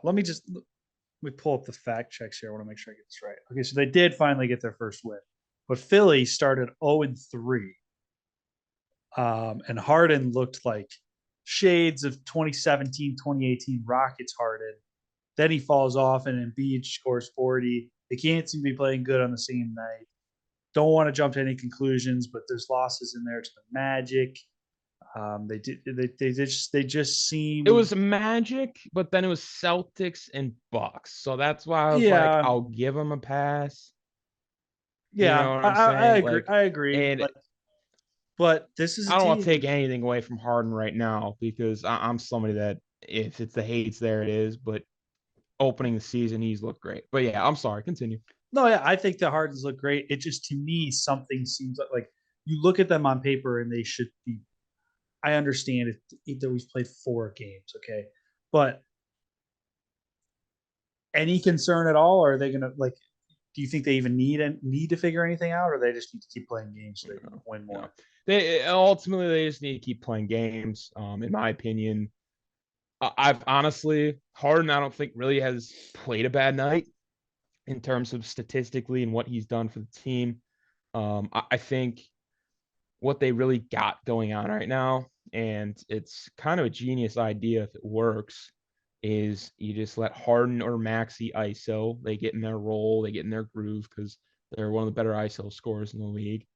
Let me pull up the fact checks here. I want to make sure I get this right. Okay, so they did finally get their first win, but Philly started 0-3, and Harden looked like shades of 2017, 2018 Rockets Harden. Then he falls off, and Embiid scores 40. They can't seem to be playing good on the same night. Don't want to jump to any conclusions, but there's losses in there to the Magic. They just It seem. was Magic, but then it was Celtics and Bucks. So that's why I was like, Yeah, I'll give them a pass. You know yeah, what I, I'm I I saying? agree. Like, I agree. and But this is a I don't want to take team. anything away from Harden right now because I'm somebody that if it's the hates, there it is. But opening the season, he's looked great. But yeah, I'm sorry. Continue. No, yeah, I think the Hardens look great. It just to me something seems like you look at them on paper and they should be. I understand that we've played 4 games, okay, but any concern at all? Or are they gonna like? Do you think they even need to figure anything out, or they just need to keep playing games so they can No, win no. more? They just need to keep playing games. In my opinion, I've honestly Harden. I don't think really has played a bad night in terms of statistically and what he's done for the team. I think what they really got going on right now, and it's kind of a genius idea if it works, is you just let Harden or Maxi ISO. They get in their role, they get in their groove because they're one of the better ISO scorers in the league.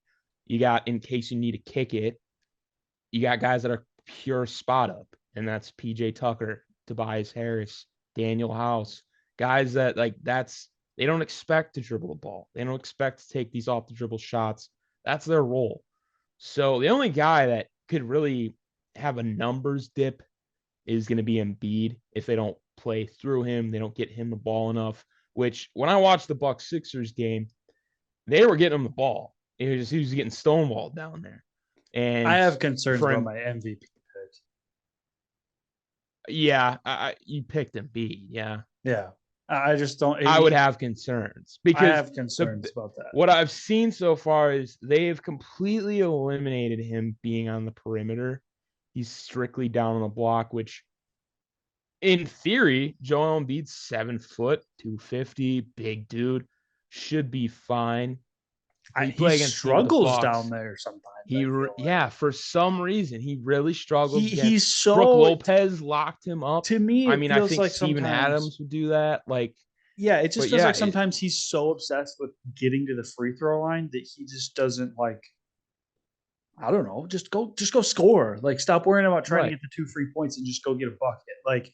You got, in case you need to kick it, you got guys that are pure spot up, and that's PJ Tucker, Tobias Harris, Daniel House, guys that like that's they don't expect to dribble the ball. They don't expect to take these off the dribble shots. That's their role. So the only guy that could really have a numbers dip is going to be Embiid if they don't play through him, they don't get him the ball enough. Which when I watched the Bucks Sixers game, they were getting him the ball. He was getting stonewalled down there. I And have concerns for about him, my MVP pick. yeah, you picked Embiid. Yeah, Yeah, I just don't. I would have concerns I because have the concerns about that. what I've seen so far is they have completely eliminated him being on the perimeter. He's strictly down on the block, which in theory, Joel Embiid's 7 foot, 250, big dude, should be fine. But you He play against a team with the struggles down Bucks. there sometimes. I feel like Yeah, for some reason, he really struggled he's against Brooke so. Lopez, locked him up. To me, I it mean, I feels think like Steven sometimes. Adams would do that. Like, Yeah, it just but feels yeah, like sometimes he's so obsessed with getting to the free throw line that he just doesn't like. I don't know. Just go score. Like, stop worrying about trying to right. get the 2 free points and just go get a bucket. Like,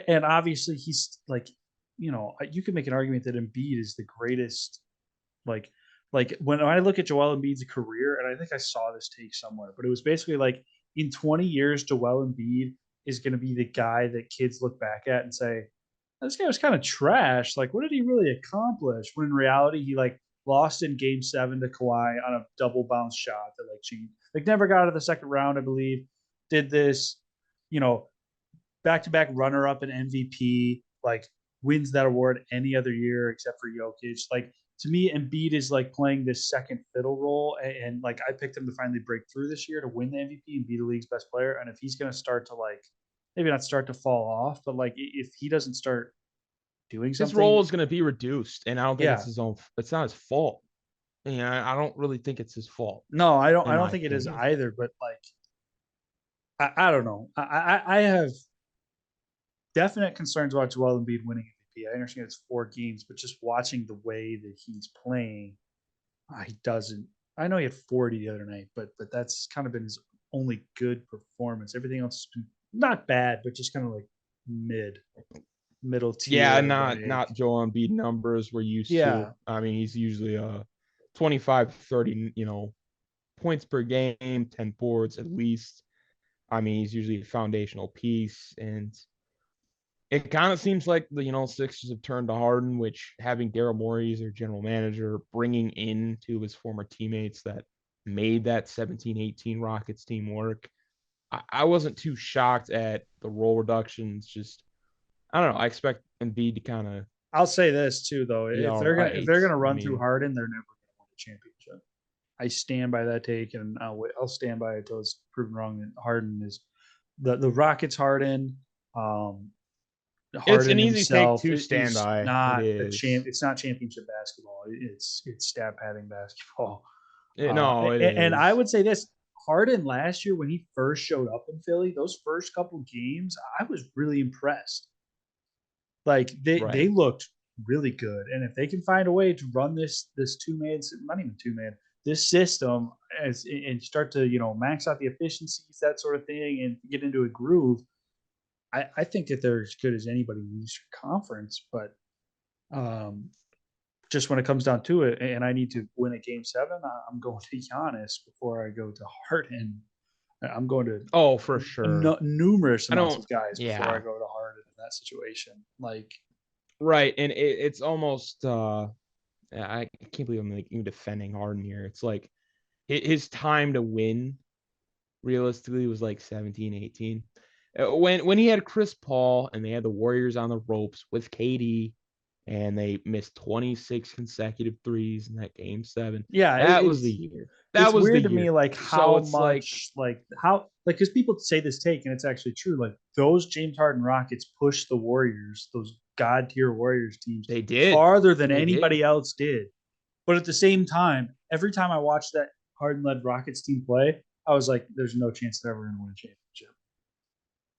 and obviously he's like, you can make an argument that Embiid is the greatest. Like, when I look at Joel Embiid's career, and I think I saw this take somewhere, but it was basically like in 20 years, Joel Embiid is going to be the guy that kids look back at and say, this guy was kind of trash. Like, what did he really accomplish? When in reality, he like lost in Game 7 to Kawhi on a double bounce shot that like changed. Like, never got out of the second round, I believe. Did this, you know, back to back runner up and MVP. Like, wins that award any other year except for Jokic. Like, to me, Embiid is like playing this second fiddle role, and like I picked him to finally break through this year to win the MVP and be the league's best player. And if he's going to start to like maybe not start to fall off, but like if he doesn't start doing His role something. is going to be reduced, and I don't think it's Yeah. his own. It's not his fault. I don't really think it's his fault, No, I don't. in I don't my think it is opinion. either. But like, I don't know. I have definite concerns about Joel Embiid winning MVP. I understand it's 4 games, but just watching the way that he's playing, he doesn't. I know he had 40 the other night, but that's kind of been his only good performance. Everything else has been not bad, but just kind of like mid, middle Yeah, tier. not Like, Joel Embiid numbers we're used to. yeah, I mean, he's usually 25, 30, points per game, 10 boards at least. I mean, he's usually a foundational piece, and it kind of seems like the Sixers have turned to Harden, which having Daryl Morey as their general manager, bringing in two of his former teammates that made that 17-18 Rockets team work. I wasn't too shocked at the role reductions. Just I don't know. I expect Embiid to kind of I'll say this too, though. be If all if right. they're gonna I run through mean, Harden, they're never gonna win a championship. I stand by that take, and I'll stand by it until it's proven wrong. That Harden is the Rockets. Harden, um, It's an Harden easy take himself to stand is by. It not a champ. is. It's not championship basketball. It's stat padding basketball. No, it And I is. would say this: Harden last year when he first showed up in Philly, those first couple games, I was really impressed. Like they Right. looked really good, and if they can find a way to run this two man, not even two man, this system as and start to max out the efficiencies, that sort of thing, and get into a groove, I think that they're as good as anybody in the Eastern Conference. But um, just when it comes down to it, and I need to win a game seven, I'm going to Giannis before I go to Harden. I'm going to Oh, for sure. numerous I amounts don't. of guys before I Yeah. go to Harden in that situation. Like, Right. And it's almost. I can't believe I'm like even defending Harden here. It's like his time to win realistically was like 17, 18. When he had Chris Paul and they had the Warriors on the ropes with KD and they missed 26 consecutive threes in that game seven. yeah, That was the year. That it's was the weird to me, year. like So how it's like much, like how, like because people say this take, and it's actually true. Like those James Harden Rockets pushed the Warriors, those god tier Warriors teams, they did. farther than They did. anybody else did. But at the same time, every time I watched that Harden led Rockets team play, I was like, "There's no chance they're ever going to win a championship."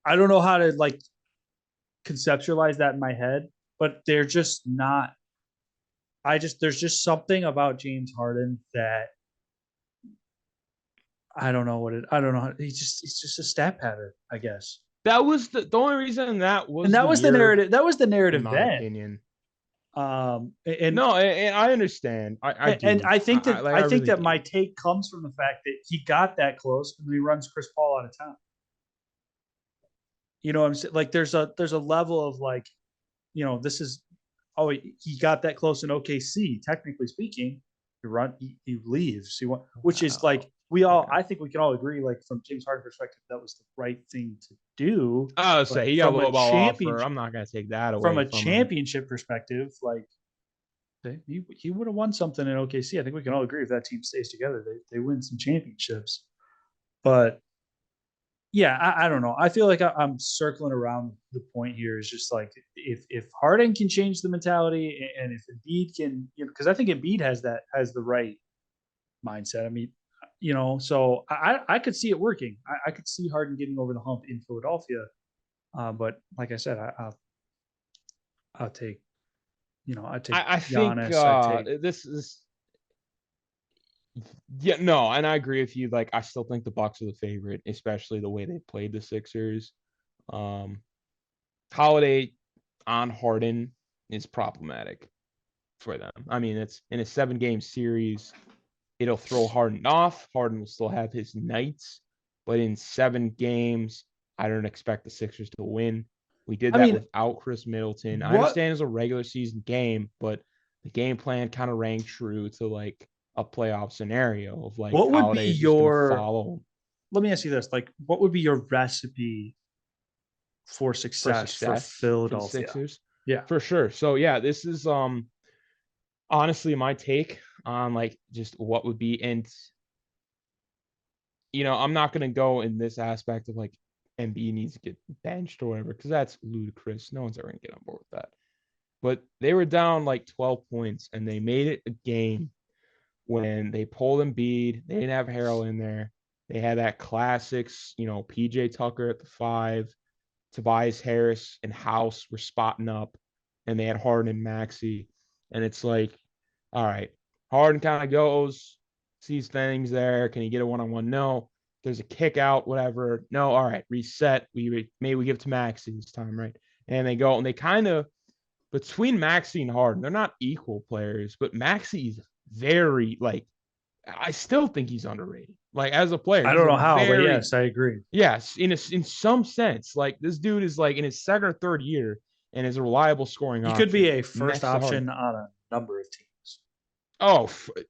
I don't know how to like conceptualize that in my head, but they're just not. I just there's just something about James Harden that I don't know what it. I don't know. He's just a stat pattern, I guess. That was the only reason that And was that the was the year, narrative. That was the in narrative my then. opinion. And No, and I understand. I and do. I I think really that my do. take comes from the fact that he got that close and he runs Chris Paul out of town. You know what I'm saying? Like there's a level of like, this is, oh, he got that close in OKC. Technically speaking, he leaves. Which is like, Wow. Okay. I think we can all agree, like from James Harden perspective, that was the right thing to do. I would But say he got a low ball offer. I'm not gonna take that from away a from him. championship perspective, like he would have won something in OKC. I think we can all agree if that team stays together, they win some championships. But yeah, I don't know. I feel like I'm circling around the point here. Is just like if Harden can change the mentality, and if Embiid can, because I think Embiid has the right mindset. I mean, so I could see it working. I could see Harden getting over the hump in Philadelphia. But like I said, I'll take I take I think Giannis. I take this is yeah, no, and I agree with you. Like I still think the Bucks are the favorite, especially the way they played the Sixers. Um Holiday on Harden is problematic for them. I mean, it's in a 7-game series. It'll throw Harden off. Harden will still have his nights, but in 7 games, I don't expect the Sixers to win. We did I that mean, without Chris Middleton. I what understand it's a regular season game, but the game plan kind of rang true to like a playoff scenario of like what would be Holiday is just going to your follow let me ask you this, like what would be your recipe for for success for success for the Philadelphia? Sixers. Yeah. For sure. So yeah, this is honestly my take on like just what would be, and I'm not going to go in this aspect of like MB needs to get benched or whatever, because that's ludicrous. No one's ever going to get on board with that. But they were down like 12 points and they made it a game when they pulled Embiid. They didn't have Harrell in there. They had that classics, PJ Tucker at the 5, Tobias Harris and House were spotting up, and they had Harden and Maxey. And it's like, all right, Harden kind of goes, sees things there. Can he get a one-on-one? No. There's a kick out, whatever. No, all right, reset. Maybe we give it to Maxey this time, right? And they go and they kind of, between Maxey and Harden, they're not equal players, but Maxey's very like, I still think he's underrated. Like as a player, I he's don't a know how, but very yes, I agree. yes, in some sense. Like this dude is like in his second or third year and is a reliable scoring He could be option a first next to Harden. option on a number of teams. Oh,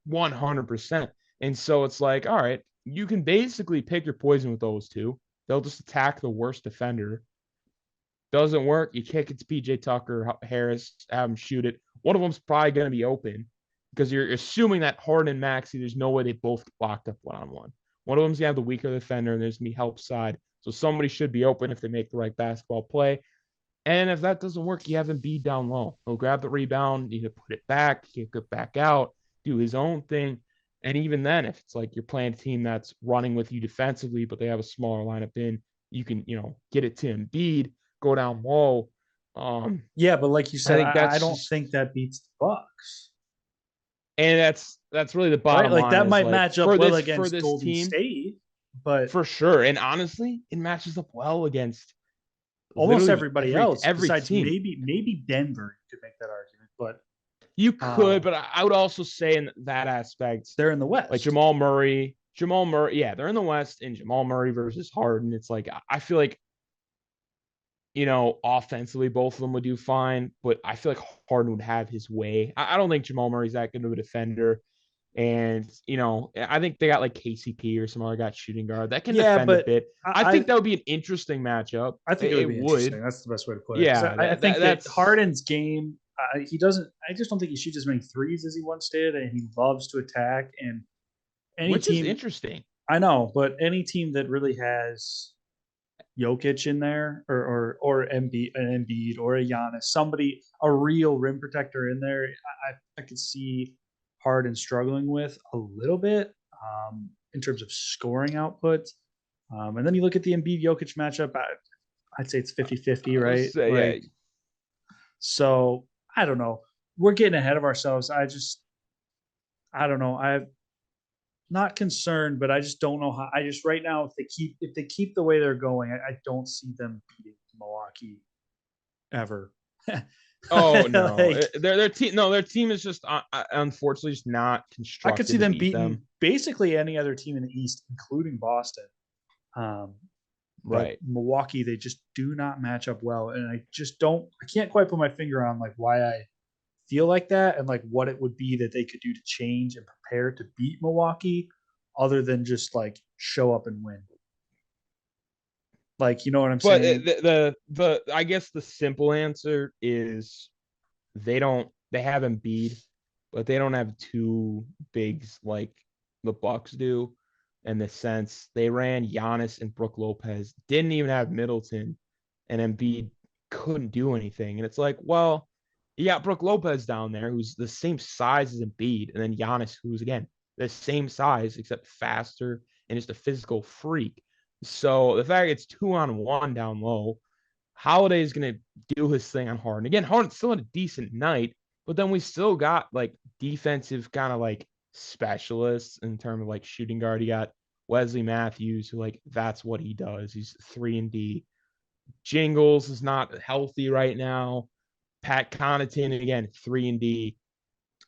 100%. And so it's like, all right, you can basically pick your poison with those two. They'll just attack the worst defender. Doesn't work, you kick it to PJ Tucker, Harris, have them shoot it. One of them's probably going to be open because you're assuming that Harden and Maxey, there's no way they both locked up one-on-one. One of them's going to have the weaker defender and there's going to be help side. So somebody should be open if they make the right basketball play. And if that doesn't work, you have Embiid down low. He'll grab the rebound, you can put it back, kick it back out, do his own thing. And even then, if it's like you're playing a team that's running with you defensively, but they have a smaller lineup in, you can, get it to Embiid, go down low. Um, Yeah, but like you I said, think I that's don't just, think that beats the Bucks, and that's really the right? bottom Like line that is might like match up for well this against Golden team, State, but for sure. And honestly, it matches up well against almost literally everybody else every besides team. maybe Denver, you could make that argument, but You could, uh, but I would also say in that aspect, they're in the like West. Jamal Murray, yeah, they're in the West, and Jamal Murray versus Harden. It's like I feel like offensively both of them would do fine, but I feel like Harden would have his way. I don't think Jamal Murray's that good of a defender. And I think they got like KCP or some other guy shooting guard that can Yeah, defend a but bit. I I think that would be an interesting matchup. I think it would It be would, interesting. That's the best way to put it because yeah. I think that That's Harden's game, he doesn't. I just don't think he shoots as many threes as he once did, and he loves to attack. And any which is team, interesting. I know, but any team that really has Jokic in there, or Embiid or a Giannis, somebody, a real rim protector in there, I could see Harden struggling with a little bit in terms of scoring output. And then you look at the Embiid Jokic matchup. I'd say it's 50-50, I'll right? say, yeah. Like, so I don't know. We're getting ahead of ourselves. I don't know. I'm not concerned, but I just don't know how. I just right now, if they keep the way they're going, I don't see them beating Milwaukee ever. Oh no, Like their team. No, their team is just unfortunately just not I could see constructed to them beat beating them. basically any other team in the East, including Boston. Um, but Right. Milwaukee, they just do not match up well, and I just don't. I can't quite put my finger on like why I feel like that and like what it would be that they could do to change and prepare to beat Milwaukee, other than just like show up and win. Like, you know what I'm But saying? the I guess the simple answer is they have Embiid, but they don't have two bigs like the Bucks do. In the sense they ran Giannis and Brook Lopez, didn't even have Middleton, and Embiid couldn't do anything. And it's like, well, you got Brook Lopez down there who's the same size as Embiid, and then Giannis, who's again the same size except faster and just a physical freak. So the fact it's 2-on-1 down low, Holiday is going to do his thing on Harden. Again, Harden still had a decent night, but then we still got like defensive kind of like specialists in terms of like shooting guard. You got Wesley Matthews, who like that's what he does. He's 3-and-D. Jingles is not healthy right now. Pat Connaughton again 3-and-D.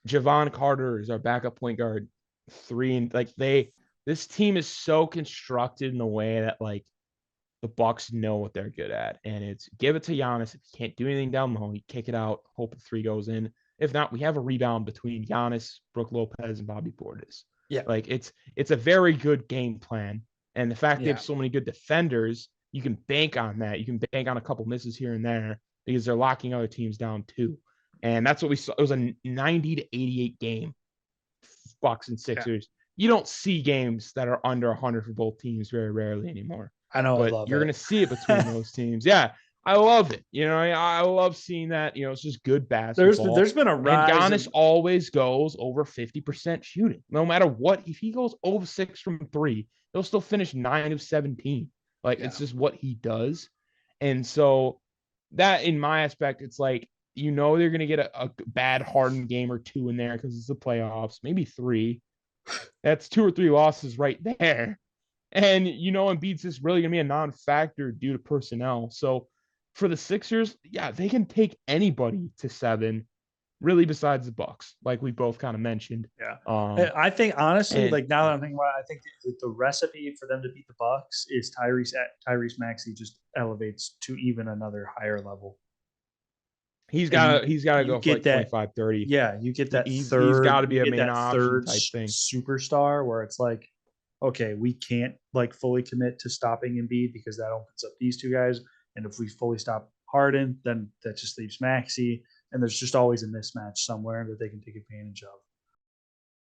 Javon Carter is our backup point guard, three and like they. This team is so constructed in a way that like the Bucks know what they're good at, and it's give it to Giannis. If you can't do anything down low, you kick it out, hope the three goes in. If not, we have a rebound between Giannis, Brook Lopez, and Bobby Portis. Yeah. Like it's a very good game plan, and the fact they have Yeah. so many good defenders, you can bank on that. You can bank on a couple misses here and there because they're locking other teams down too, and that's what we saw. It was a 90-88 game, Bucks and Yeah. Sixers. You don't see games that are under 100 for both teams very rarely anymore, I know I but love you're it. going to see it between those teams. Yeah, I love it. I love seeing that. It's just good basketball. There's been a And rise Giannis in always goes over 50% shooting. No matter what, if he goes over 6 from 3, he'll still finish 9 of 17. Like it's yeah. just what he does. And so that in my aspect, it's like they're going to get a bad Harden game or two in there because it's the playoffs, maybe 3. That's 2 or 3 losses right there. And Embiid's just really gonna be a non-factor due to personnel. So for the Sixers, yeah, they can take anybody to 7, really besides the Bucks, like we both kind of mentioned. Yeah. Um, I think honestly, and like now that I'm thinking about it, I think the recipe for them to beat the Bucks is Tyrese Maxey just elevates to even another higher level. he's And got he's got to you go for get like that 25, 30. yeah, you get that He's got third to be you a get main that option third type thing. superstar where it's like, okay, we can't like fully commit to stopping Embiid because that opens up these two guys. And if we fully stop Harden, then that just leaves Maxi. And there's just always a mismatch somewhere that they can take advantage of.